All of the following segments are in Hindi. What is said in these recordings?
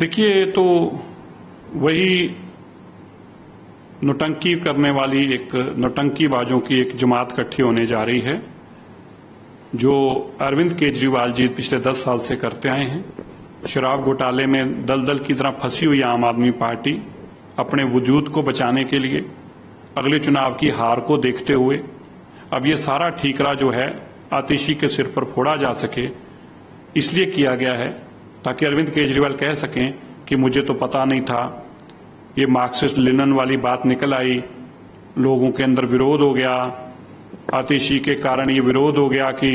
देखिए, तो वही नौटंकी करने वाली एक नौटंकीबाजों की एक जमात इकट्ठी होने जा रही है, जो अरविंद केजरीवाल जी पिछले 10 साल से करते आए हैं। शराब घोटाले में दलदल की तरह फंसी हुई आम आदमी पार्टी अपने वजूद को बचाने के लिए अगले चुनाव की हार को देखते हुए अब ये सारा ठीकरा जो है आतिशी के सिर पर फोड़ा जा सके, इसलिए किया गया है ताकि अरविंद केजरीवाल कह सकें कि मुझे तो पता नहीं था। ये मार्क्सिस्ट लेनिन वाली बात निकल आई, लोगों के अंदर विरोध हो गया, आतिशी के कारण ये विरोध हो गया कि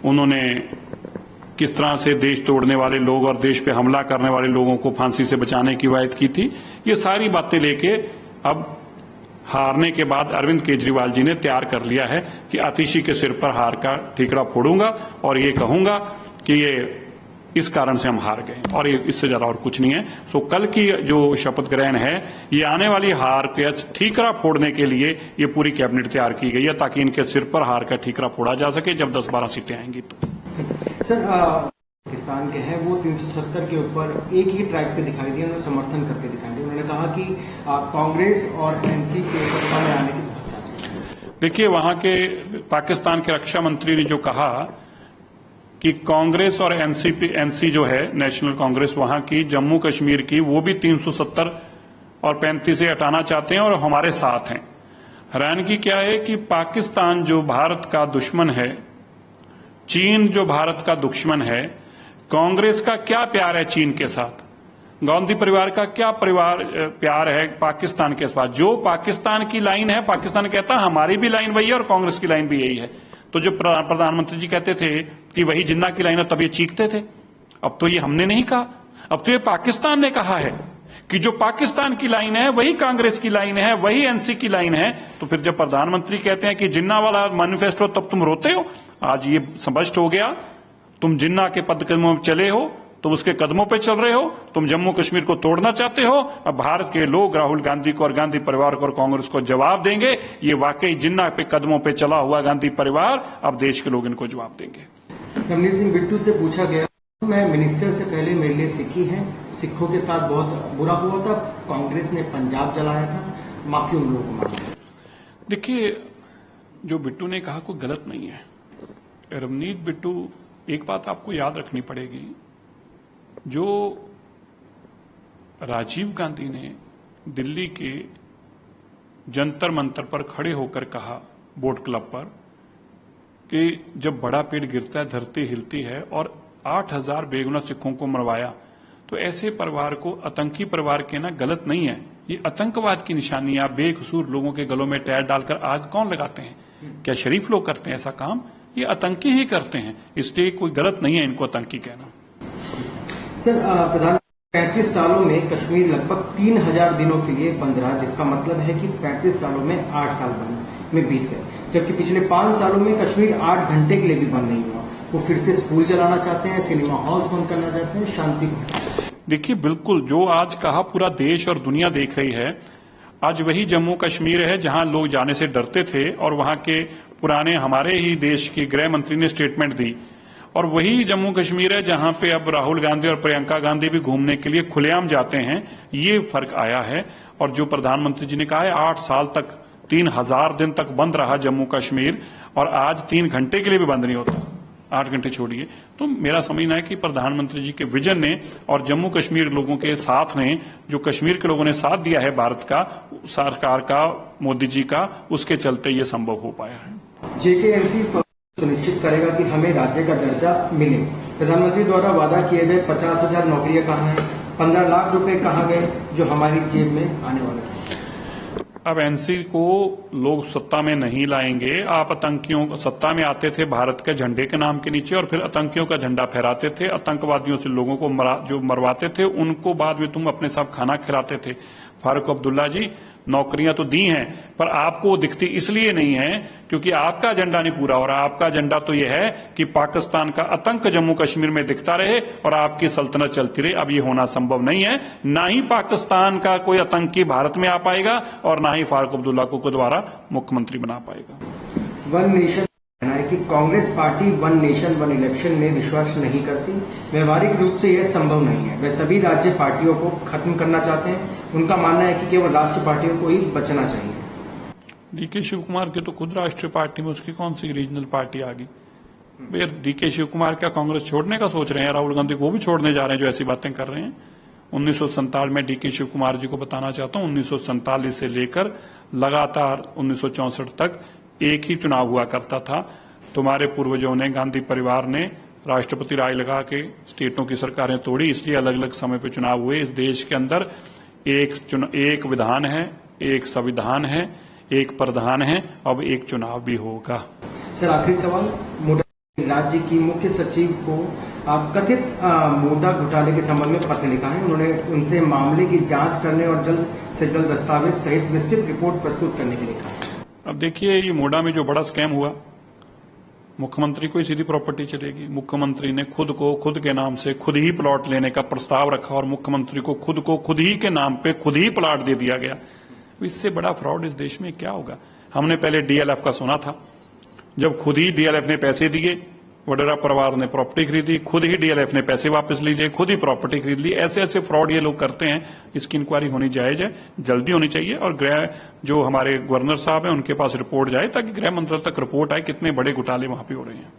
उन्होंने किस तरह से देश तोड़ने वाले लोग और देश पे हमला करने वाले लोगों को फांसी से बचाने की वायद की थी। ये सारी बातें लेके अब हारने के बाद अरविंद केजरीवाल जी ने तैयार कर लिया है कि आतिशी के सिर पर हार का ठीकरा फोड़ूंगा और ये कहूंगा कि ये इस कारण से हम हार गए और ये इससे ज्यादा और कुछ नहीं है। सो कल की जो शपथ ग्रहण है, ये आने वाली हार के ठीकरा फोड़ने के लिए ये पूरी कैबिनेट तैयार की गई है ताकि इनके सिर पर हार का ठीकरा फोड़ा जा सके जब 10-12 सीटें आएंगी तो। सर, पाकिस्तान के हैं वो 370 के ऊपर एक ही ट्रैक पे दिखाई दिए, उन्होंने समर्थन करते दिखाई दिए। उन्होंने कहा कि कांग्रेस और एनसी के सत्ता में आने की बहुत चांसेस है। देखिए, वहां के पाकिस्तान के रक्षा मंत्री ने जो कहा कि कांग्रेस और एनसी जो है नेशनल कांग्रेस वहां की जम्मू कश्मीर की, वो भी 370 और 35 से हटाना चाहते हैं और हमारे साथ हैं। हैरानगी क्या है कि पाकिस्तान जो भारत का दुश्मन है, चीन जो भारत का दुश्मन है, कांग्रेस का क्या प्यार है चीन के साथ, गांधी परिवार का क्या प्यार है पाकिस्तान के साथ। जो पाकिस्तान की लाइन है, पाकिस्तान कहता है हमारी भी लाइन वही है और कांग्रेस की लाइन भी यही है। तो जो प्रधानमंत्री जी कहते थे कि वही जिन्ना की लाइन है, तब ये चीखते थे। अब तो ये हमने नहीं कहा, अब तो ये पाकिस्तान ने कहा है कि जो पाकिस्तान की लाइन है वही कांग्रेस की लाइन है, वही एनसी की लाइन है। तो फिर जब प्रधानमंत्री कहते हैं कि जिन्ना वाला मैनिफेस्टो, तब तुम रोते हो। आज ये स्पष्ट हो गया, तुम जिन्ना के कदमों में चले हो, तुम उसके कदमों पे चल रहे हो, तुम जम्मू कश्मीर को तोड़ना चाहते हो। अब भारत के लोग राहुल गांधी को और गांधी परिवार को और कांग्रेस को जवाब देंगे। ये वाकई जिन्ना पे कदमों पे चला हुआ गांधी परिवार, अब देश के लोग इनको जवाब देंगे। नवनीत सिंह बिट्टू से पूछा गया, मैं मिनिस्टर से पहले मेरे लिए सिक्की है, सिखों के साथ बहुत बुरा हुआ था, कांग्रेस ने पंजाब जलाया था, माफी उन लोगों को मांगी। देखिए, जो बिट्टू ने कहा कोई गलत नहीं है। रवनीत बिट्टू, एक बात आपको याद रखनी पड़ेगी, जो राजीव गांधी ने दिल्ली के जंतर मंतर पर खड़े होकर कहा, बोट क्लब पर, कि जब बड़ा पेड़ गिरता है धरती हिलती है, और 8000 बेगुनाह सिखों को मरवाया, तो ऐसे परिवार को आतंकी परिवार कहना गलत नहीं है। ये आतंकवाद की निशानी है। आप बेकसूर लोगों के गलों में टायर डालकर आग कौन लगाते हैं? क्या शरीफ लोग करते हैं ऐसा काम? ये आतंकी ही करते हैं, इसलिए कोई गलत नहीं है इनको आतंकी कहना। सर, प्रधानमंत्री 35 सालों में कश्मीर लगभग 3000 दिनों के लिए बंद रहा, जिसका मतलब है कि 35 सालों में 8 साल बंद में बीत गए, जबकि पिछले 5 सालों में कश्मीर 8 घंटे के लिए भी बंद नहीं हुआ। वो फिर से स्कूल जलाना चाहते हैं, सिनेमा हॉल्स बंद करना चाहते हैं, शांति को। देखिए, बिल्कुल जो आज कहा पूरा देश और दुनिया देख रही है। आज वही जम्मू कश्मीर है जहां लोग जाने से डरते थे, और वहां के पुराने हमारे ही देश के गृह मंत्री ने स्टेटमेंट दी। और वही जम्मू कश्मीर है जहां पे अब राहुल गांधी और प्रियंका गांधी भी घूमने के लिए खुलेआम जाते हैं। ये फर्क आया है। और जो प्रधानमंत्री जी ने कहा है 8 साल तक, 3000 दिन तक बंद रहा जम्मू कश्मीर, और आज 3 घंटे के लिए भी बंद नहीं होता, 8 घंटे छोड़िए। तो मेरा समझना है कि प्रधानमंत्री जी के विजन ने और जम्मू कश्मीर लोगों के साथ ने, जो कश्मीर के लोगों ने साथ दिया है भारत का, सरकार का, मोदी जी का, उसके चलते ये संभव हो पाया है। जेकेएमसी सुनिश्चित करेगा कि हमें राज्य का दर्जा मिले। प्रधानमंत्री द्वारा वादा किए गए 50,000 नौकरियां कहाँ हैं? 15 लाख रुपए कहाँ गए जो हमारी जेब में आने वाले हैं? अब एनसी को लोग सत्ता में नहीं लाएंगे। आप आतंकियों को सत्ता में आते थे भारत के झंडे के नाम के नीचे, और फिर आतंकियों का झंडा फहराते थे, आतंकवादियों से लोगों को जो मरवाते थे उनको बाद में तुम अपने साथ खाना खिलाते थे। फारूक अब्दुल्ला जी, नौकरियां तो दी हैं, पर आपको वो दिखती इसलिए नहीं है क्योंकि आपका एजेंडा नहीं पूरा हो रहा। आपका एजेंडा तो यह है कि पाकिस्तान का आतंक जम्मू कश्मीर में दिखता रहे और आपकी सल्तनत चलती रहे। अब ये होना संभव नहीं है। ना ही पाकिस्तान का कोई आतंकी भारत में आ पाएगा और ना ही फारूक अब्दुल्ला को दोबारा मुख्यमंत्री बना पाएगा। वन नेशन कहना है कि Congress party one nation one election में विश्वास नहीं करती। व्यवहारिक रूप से यह संभव नहीं है। वे सभी राज्य पार्टियों को खत्म करना चाहते हैं। उनका मानना है कि केवल राष्ट्रीय पार्टियों को ही बचना चाहिए। डीके शिव कुमार की तो खुद राष्ट्रीय पार्टी में, उसकी कौन सी रीजनल पार्टी आ गई? भैया डीके शिव कुमार क्या कांग्रेस छोड़ने का सोच रहे हैं? राहुल गांधी को भी छोड़ने जा रहे हैं जो ऐसी बातें कर रहे हैं। 1947 में डीके शिव कुमार जी को बताना चाहता हूं, 1947 से लेकर लगातार 1964 तक एक ही चुनाव हुआ करता था। तुम्हारे पूर्वजों ने, गांधी परिवार ने राष्ट्रपति राय लगा के स्टेटों की सरकारें तोड़ी, इसलिए अलग अलग समय पर चुनाव हुए। इस देश के अंदर एक विधान है, एक संविधान है, एक प्रधान है, अब एक चुनाव भी होगा। सर आखिरी सवाल, मोटा राज्य की मुख्य सचिव को कथित मोटा घोटाले के संबंध में पत्र लिखा है। उन्होंने उनसे मामले की जांच करने और जल्द से जल्द दस्तावेज सहित विस्तृत रिपोर्ट प्रस्तुत करने के लिए कहा। अब देखिए, ये मोडा में जो बड़ा स्कैम हुआ, मुख्यमंत्री को ही सीधी प्रॉपर्टी चलेगी। मुख्यमंत्री ने खुद के नाम से खुद ही प्लॉट लेने का प्रस्ताव रखा और मुख्यमंत्री को खुद ही के नाम पे खुद ही प्लॉट दे दिया गया। इससे बड़ा फ्रॉड इस देश में क्या होगा? हमने पहले डीएलएफ का सुना था, जब खुद ही डीएलएफ ने पैसे दिए, वडेरा परिवार ने प्रॉपर्टी खरीदी, खुद ही डीएलएफ ने पैसे वापस लीजिए, खुद ही प्रॉपर्टी खरीद ली। ऐसे ऐसे फ्रॉड ये लोग करते हैं। इसकी इंक्वायरी होनी जायज है, जल्दी होनी चाहिए। और गृह जो हमारे गवर्नर साहब हैं उनके पास रिपोर्ट जाए, ताकि गृह मंत्रालय तक रिपोर्ट आए कितने बड़े घोटाले वहां पे हो रहे हैं।